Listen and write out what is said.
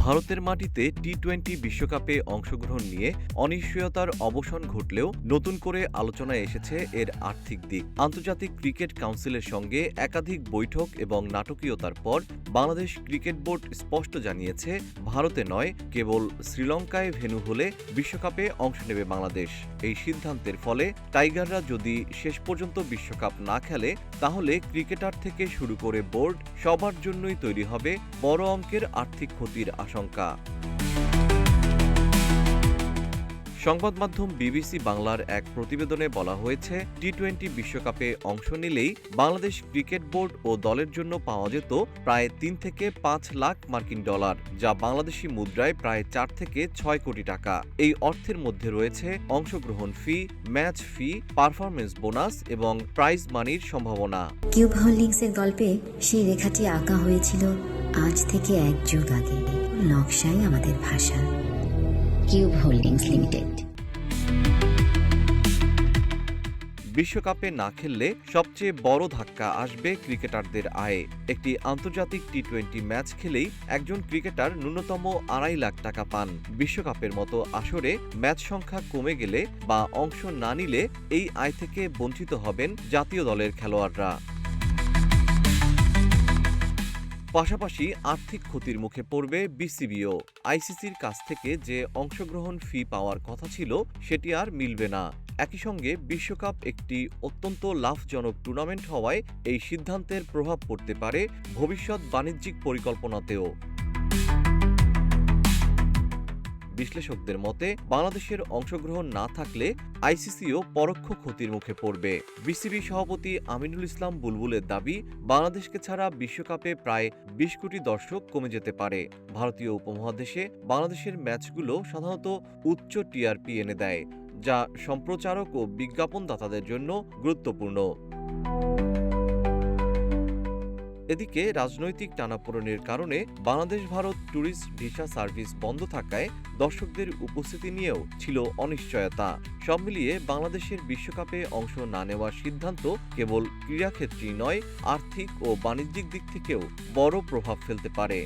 ভারতের মাটিতে টি-20 বিশ্বকাপে অংশগ্রহণ নিয়ে অনিশ্চয়তার অবসান ঘটলেও নতুন করে আলোচনায় এসেছে এর আর্থিক দিক। আন্তর্জাতিক ক্রিকেট কাউন্সিলের সঙ্গে একাধিক বৈঠক এবং নাটকীয়তার পর বাংলাদেশ ক্রিকেট বোর্ড স্পষ্ট জানিয়েছে, ভারতে নয়, কেবল শ্রীলঙ্কায় ভেন্যু হলে বিশ্বকাপে অংশ নেবে বাংলাদেশ। এই সিদ্ধান্তের ফলে টাইগাররা যদি শেষ পর্যন্ত বিশ্বকাপ না খেলে, তাহলে ক্রিকেটার থেকে শুরু করে বোর্ড সবার জন্যই তৈরি হবে বড় অঙ্কের আর্থিক ক্ষতির আশঙ্কা। সংবাদ মাধ্যম বিবিসি বাংলার এক প্রতিবেদনে বলা হয়েছে, টি-20 বিশ্বকাপে অংশ নিলেই বাংলাদেশ ক্রিকেট বোর্ড ও দলের জন্য পাওয়া যেত প্রায় 3 থেকে 5 লাখ মার্কিন ডলার, যা বাংলাদেশি মুদ্রায় প্রায় 4 থেকে 6 কোটি টাকা। এই অর্থের মধ্যে রয়েছে অংশগ্রহণ ফি, ম্যাচ ফি, পারফরমেন্স বোনাস এবং প্রাইজ মানির সম্ভাবনা। কিউব হোল্ডিংসের গল্পে সেই রেখাটি আঁকা হয়েছিল আজ থেকে 1 যুগ আগে। নকশাই আমাদের ভাষা। Cube holdings limited. বিশ্বকাপে না খেললে সবচেয়ে বড় ধাক্কা আসবে ক্রিকেটারদের আয়ে। একটি আন্তর্জাতিক টি-20 ম্যাচ খেলেই একজন ক্রিকেটার ন্যূনতম 2.5 লাখ টাকা পান। বিশ্বকাপের মতো আসরে ম্যাচ সংখ্যা কমে গেলে বা অংশ না নিলে এই আয় থেকে বঞ্চিত হবেন জাতীয় দলের খেলোয়াড়রা। পাশাপাশি আর্থিক ক্ষতির মুখে পড়বে বিসিবিও। আইসিসির কাছ থেকে যে অংশগ্রহণ ফি পাওয়ার কথা ছিল, সেটি আর মিলবে না। একই সঙ্গে বিশ্বকাপ একটি অত্যন্ত লাভজনক টুর্নামেন্ট হওয়ায় এই সিদ্ধান্তের প্রভাব পড়তে পারে ভবিষ্যৎ বাণিজ্যিক পরিকল্পনাতেও। বিশ্লেষকদের মতে, বাংলাদেশের অংশগ্রহণ না থাকলে আইসিসিও পরোক্ষ ক্ষতির মুখে পড়বে। বিসিবি সভাপতি আমিনুল ইসলাম বুলবুলের দাবি, বাংলাদেশকে ছাড়া বিশ্বকাপে প্রায় 20 কোটি দর্শক কমে যেতে পারে। ভারতীয় উপমহাদেশে বাংলাদেশের ম্যাচগুলো সাধারণত উচ্চ টিআরপি এনে দেয়, যা সম্প্রচারক ও বিজ্ঞাপনদাতাদের জন্য গুরুত্বপূর্ণ। এদিকে রাজনৈতিক টানাপোড়েনের কারণে Bangladesh Bharat tourist visa service বন্ধ থাকায় দর্শকদের উপস্থিতি নিয়েও ছিল অনিশ্চয়তা। সব মিলিয়ে বাংলাদেশের বিশ্বকাপে অংশ না নেওয়ার সিদ্ধান্ত কেবল ক্রীড়াক্ষেত্রেই নয়, আর্থিক ও বাণিজ্যিক দিক থেকেও বড় প্রভাব ফেলতে পারে।